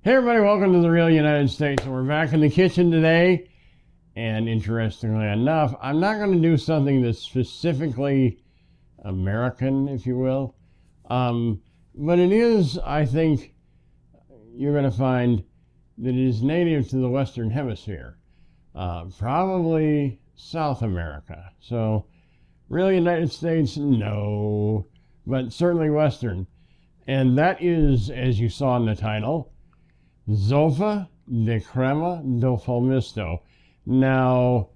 Hey everybody, welcome to the Real United States. We're back in the kitchen today, and interestingly enough, I'm not going to do something that's specifically American, if you will, but it is, I think, you're going to find that it is native to the Western Hemisphere, probably South America. So, Real United States, no, but certainly Western. And that is, as you saw in the title, Sopa de Creme do Palmisto. Now,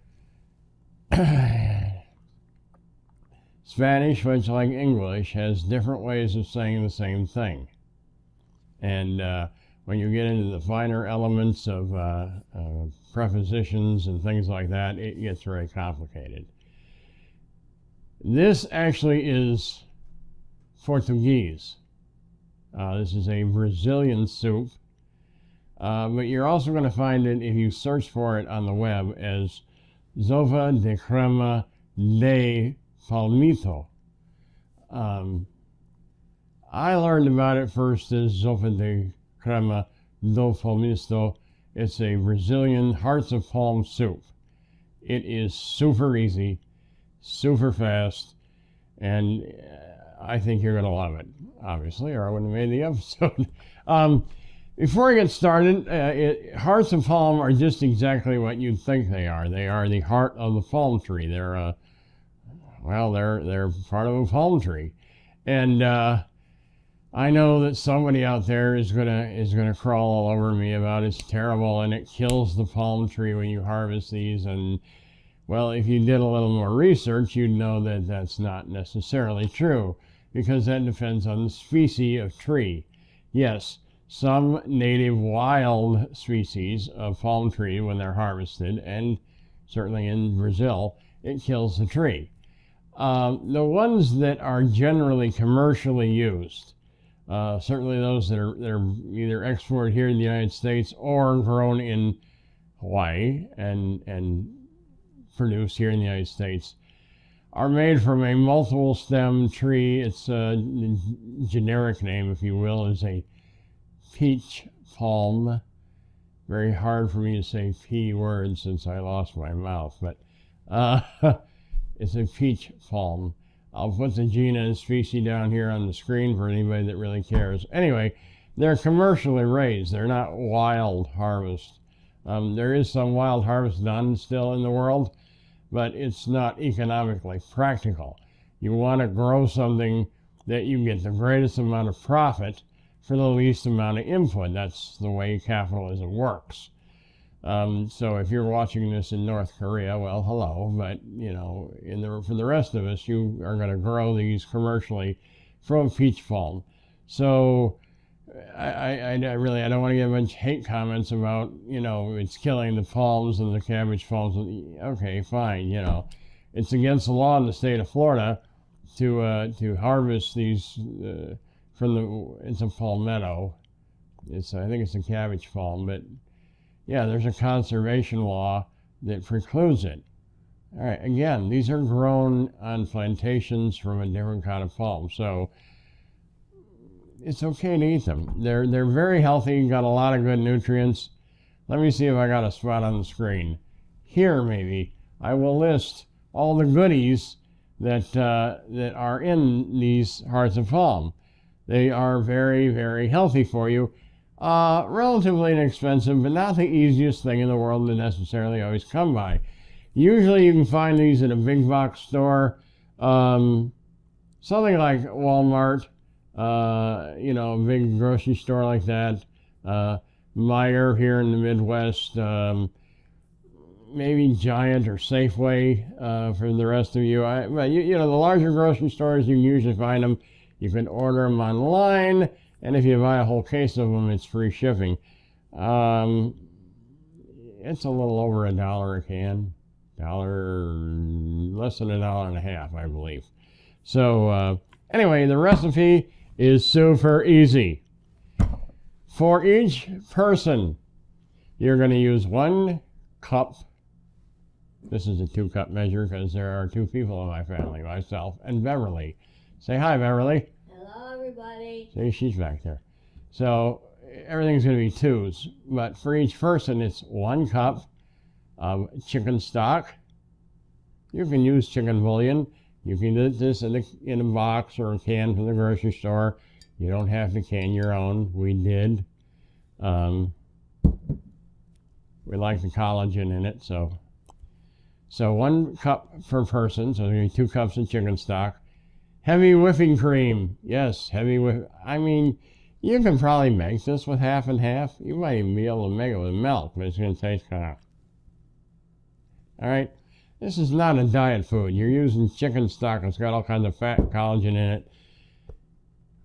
Spanish, much like English, has different ways of saying the same thing. And when you get into the finer elements of prepositions and things like that, it gets very complicated. This actually is Portuguese. This is a Brazilian soup. But you're also going to find it, if you search for it on the web, as Sopa de Creme de Palmito. I learned about it first as Sopa de Creme do Palmisto. It's a Brazilian hearts of palm soup. It is super easy, super fast, and I think you're going to love it, obviously, or I wouldn't have made the episode. Before I get started, hearts of palm are just exactly what you'd think they are. They are the heart of the palm tree. They're part of a palm tree, and I know that somebody out there is gonna crawl all over me about it's terrible and it kills the palm tree when you harvest these. And well, if you did a little more research, you'd know that that's not necessarily true, because that depends on the species of tree. Yes. Some native wild species of palm tree, when they're harvested, and certainly in Brazil, it kills the tree. The ones that are generally commercially used, certainly those that are either exported here in the United States or grown in Hawaii and produced here in the United States, are made from a multiple stem tree. It's a generic name, if you will, is a peach palm. Very hard for me to say P word since I lost my mouth, but it's a peach palm. I'll put the genus and species down here on the screen for anybody that really cares. Anyway, they're commercially raised. They're not wild harvest. There is some wild harvest done still in the world, but it's not economically practical. You want to grow something that you get the greatest amount of profit for the least amount of input. That's the way capitalism works. So if you're watching this in North Korea, well, hello, but you know, for the rest of us, you are going to grow these commercially from peach palm. So I don't want to get a bunch of hate comments about, you know, it's killing the palms and the cabbage palms. Okay, fine, you know, it's against the law in the state of Florida to harvest these it's a palmetto. I think it's a cabbage palm, but yeah, there's a conservation law that precludes it. All right, again, these are grown on plantations from a different kind of palm, so it's okay to eat them. They're very healthy, got a lot of good nutrients. Let me see if I got a spot on the screen. Here, maybe, I will list all the goodies that are in these hearts of palm. They are very, very healthy for you. Relatively inexpensive, but not the easiest thing in the world to necessarily always come by. Usually you can find these at a big box store, something like Walmart, you know, a big grocery store like that, Meijer here in the Midwest, maybe Giant or Safeway for the rest of you. But you know, the larger grocery stores, you can usually find them. You can order them online, and if you buy a whole case of them, it's free shipping. It's a little over $1 a can, less than $1.50, I believe. So anyway, the recipe is super easy. For each person, you're going to use 1 cup. This is a 2-cup measure because there are 2 people in my family, myself and Beverly. Say hi, Beverly. Hello, everybody. See, she's back there. So everything's going to be twos, but for each person, it's 1 cup of chicken stock. You can use chicken bouillon. You can get this in a box or a can from the grocery store. You don't have to can your own. We did. We like the collagen in it, so 1 cup per person, so there's going to be 2 cups of chicken stock. Heavy whipping cream. Yes, I mean, you can probably make this with half and half. You might even be able to make it with milk, but it's going to taste kind of... All right? This is not a diet food. You're using chicken stock. It's got all kinds of fat and collagen in it.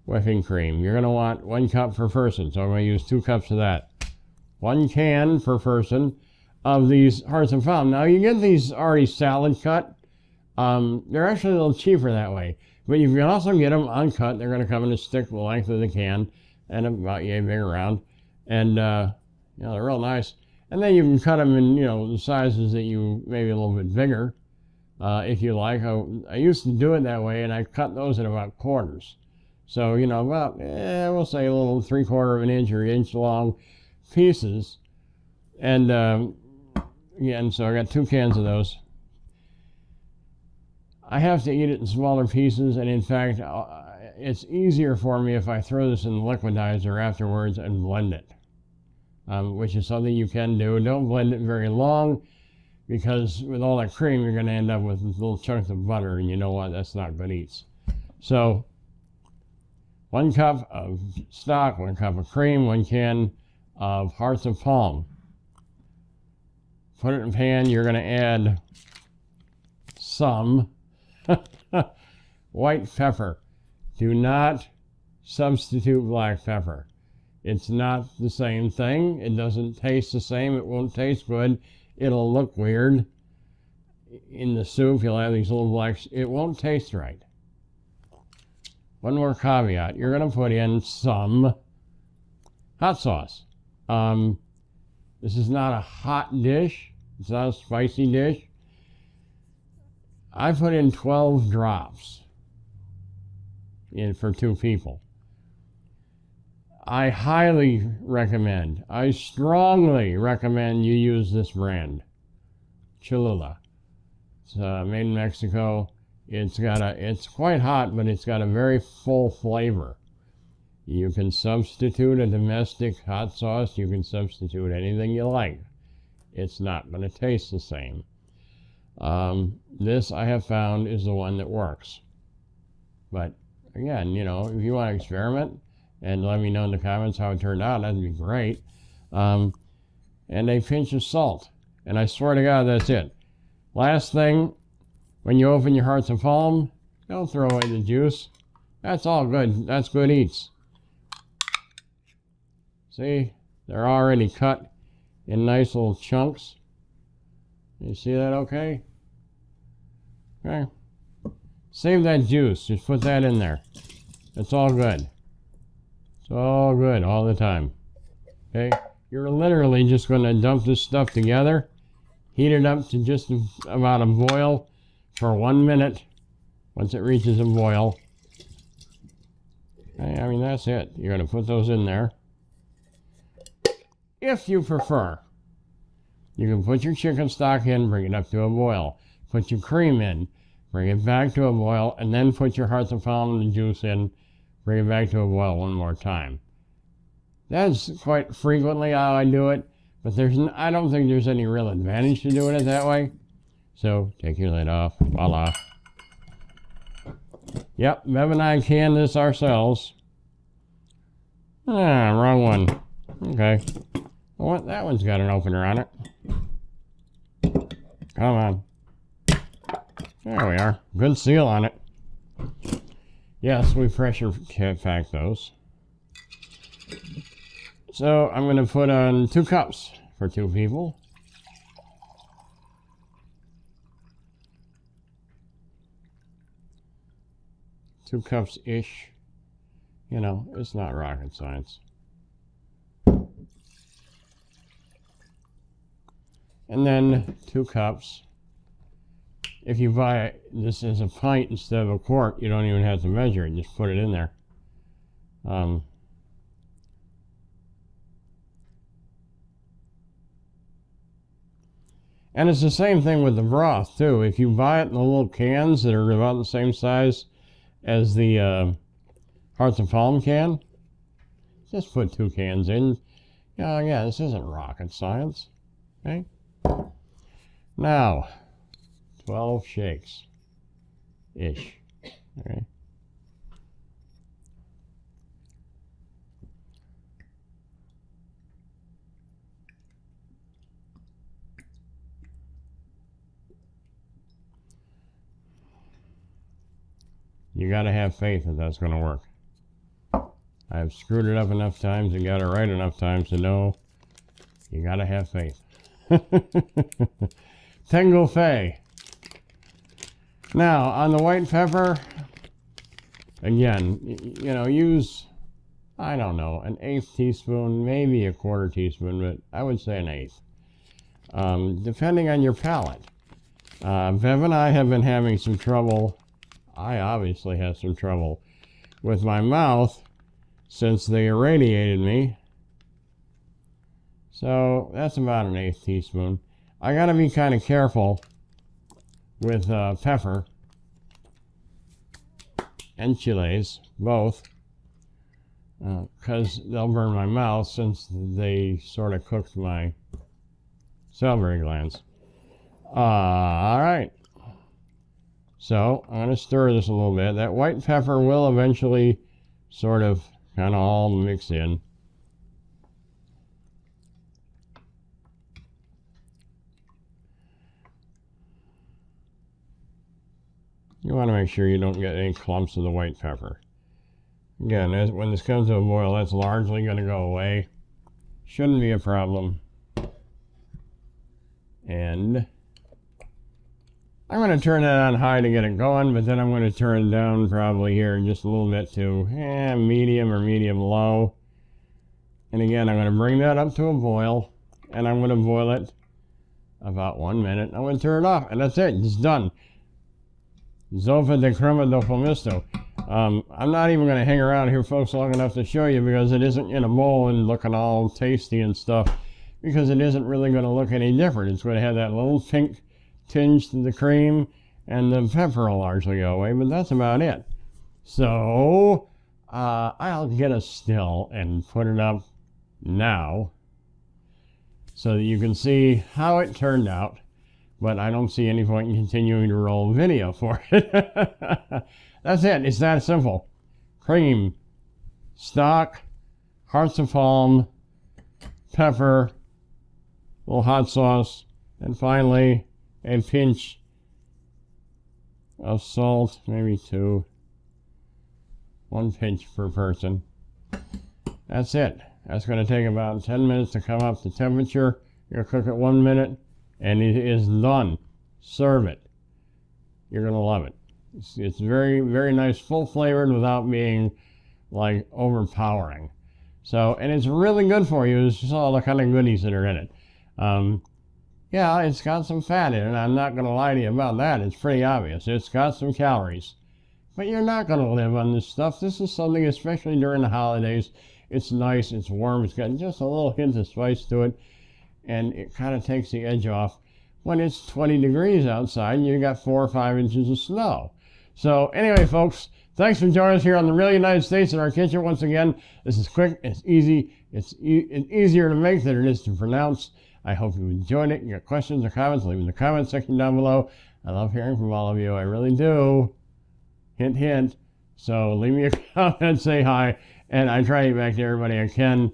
Whipping cream. You're going to want 1 cup per person, so I'm going to use 2 cups of that. 1 can per person of these hearts and palm. Now, you get these already salad cut. They're actually a little cheaper that way. But you can also get them uncut. They're going to come in a stick the length of the can and about yay big around. And, they're real nice. And then you can cut them in, the sizes that you, maybe a little bit bigger, if you like. I used to do it that way, and I cut those in about quarters. So, about, we'll say a little 3/4 of an inch or inch long pieces. And, again, so I got 2 cans of those. I have to eat it in smaller pieces, and in fact, it's easier for me if I throw this in the liquidizer afterwards and blend it, which is something you can do. Don't blend it very long, because with all that cream, you're going to end up with little chunks of butter, and you know what? That's not good eats. So, 1 cup of stock, 1 cup of cream, 1 can of hearts of palm. Put it in a pan. You're going to add some white pepper. Do not substitute black pepper. It's not the same thing. It doesn't taste the same. It won't taste good. It'll look weird. In the soup, you'll have these little blacks. It won't taste right. One more caveat. You're going to put in some hot sauce. This is not a hot dish. It's not a spicy dish. I put in 12 drops for 2 people. I highly recommend, I strongly recommend you use this brand, Cholula. It's made in Mexico. It's quite hot, but it's got a very full flavor. You can substitute a domestic hot sauce. You can substitute anything you like. It's not going to taste the same. This I have found is the one that works. But again, if you want to experiment and let me know in the comments how it turned out, that'd be great. And a pinch of salt. And I swear to God, that's it. Last thing, when you open your hearts and palm, don't throw away the juice. That's all good. That's good eats. See, they're already cut in nice little chunks. You see that okay? Okay. Save that juice. Just put that in there. It's all good. It's all good all the time. Okay? You're literally just going to dump this stuff together, heat it up to just about a boil for 1 minute. Once it reaches a boil, okay, I mean, that's it. You're going to put those in there. If you prefer, you can put your chicken stock in, bring it up to a boil. Put your cream in, bring it back to a boil, and then put your hearts and palm and the juice in, bring it back to a boil 1 more time. That's quite frequently how I do it, but I don't think there's any real advantage to doing it that way. So, take your lid off. Voila. Yep, Bev and I canned this ourselves. Wrong one. Okay. What? That one's got an opener on it. Come on. There we are. Good seal on it. Yes, we pressure pack those. So I'm going to put on 2 cups for 2 people. Two cups-ish. It's not rocket science. And then 2 cups. If you buy this as a pint instead of a quart, you don't even have to measure it. Just put it in there. And it's the same thing with the broth, too. If you buy it in the little cans that are about the same size as the Hearts of Palm can, just put 2 cans in. Yeah, this isn't rocket science. Okay? Now, 12 shakes-ish. Okay? You got to have faith that that's going to work. I've screwed it up enough times and got it right enough times to know you got to have faith. Tango Fei. Now, on the white pepper, again, use, I don't know, an 1/8 teaspoon, maybe a 1/4 teaspoon, but I would say an 1/8, depending on your palate. Bev and I have been having some trouble. I obviously have some trouble with my mouth since they irradiated me. So that's about an 1/8 teaspoon. I gotta be kind of careful with pepper and chiles, both, because they'll burn my mouth since they sort of cooked my salivary glands. All right. So I'm going to stir this a little bit. That white pepper will eventually sort of kind of all mix in. You want to make sure you don't get any clumps of the white pepper. Again, when this comes to a boil, that's largely going to go away. Shouldn't be a problem. And I'm going to turn that on high to get it going, but then I'm going to turn it down probably here just a little bit to medium or medium low. And again, I'm going to bring that up to a boil, and I'm going to boil it about 1 minute. I'm going to turn it off, and that's it. It's done. Sopa de Creme do Palmisto. I'm not even going to hang around here, folks, long enough to show you because it isn't in a bowl and looking all tasty and stuff, because it isn't really going to look any different. It's going to have that little pink tinge to the cream, and the pepper will largely go away, but that's about it. So I'll get a still and put it up now so that you can see how it turned out, but I don't see any point in continuing to roll video for it. That's it. It's that simple. Cream, stock, Hearts of Palm, pepper, a little hot sauce, and finally a pinch of salt, maybe 2. 1 pinch per person. That's it. That's going to take about 10 minutes to come up to temperature. You'll cook it 1 minute, and it is done. Serve it. You're going to love it. It's very, very nice, full flavored without being like overpowering. So, and it's really good for you. It's just all the kind of goodies that are in it. Yeah, it's got some fat in it. I'm not going to lie to you about that. It's pretty obvious. It's got some calories. But you're not going to live on this stuff. This is something, especially during the holidays. It's nice. It's warm. It's got just a little hint of spice to it. And it kind of takes the edge off when it's 20 degrees outside and you got 4 or 5 inches of snow. So anyway, folks, thanks for joining us here on the Real United States in our kitchen once again. This is quick. It's easy. It's easier to make than it is to pronounce. I hope you enjoyed it. You got questions or comments, leave in the comment section down below. I love hearing from all of you. I really do. Hint, hint. So leave me a comment, say hi, and I try to get back to everybody I can.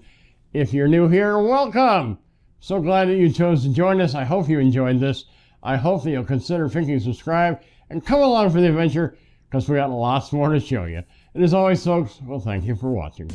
If you're new here, welcome. So glad that you chose to join us. I hope you enjoyed this. I hope that you'll consider clicking subscribe and come along for the adventure, because we got lots more to show you. And as always, folks, well, thank you for watching.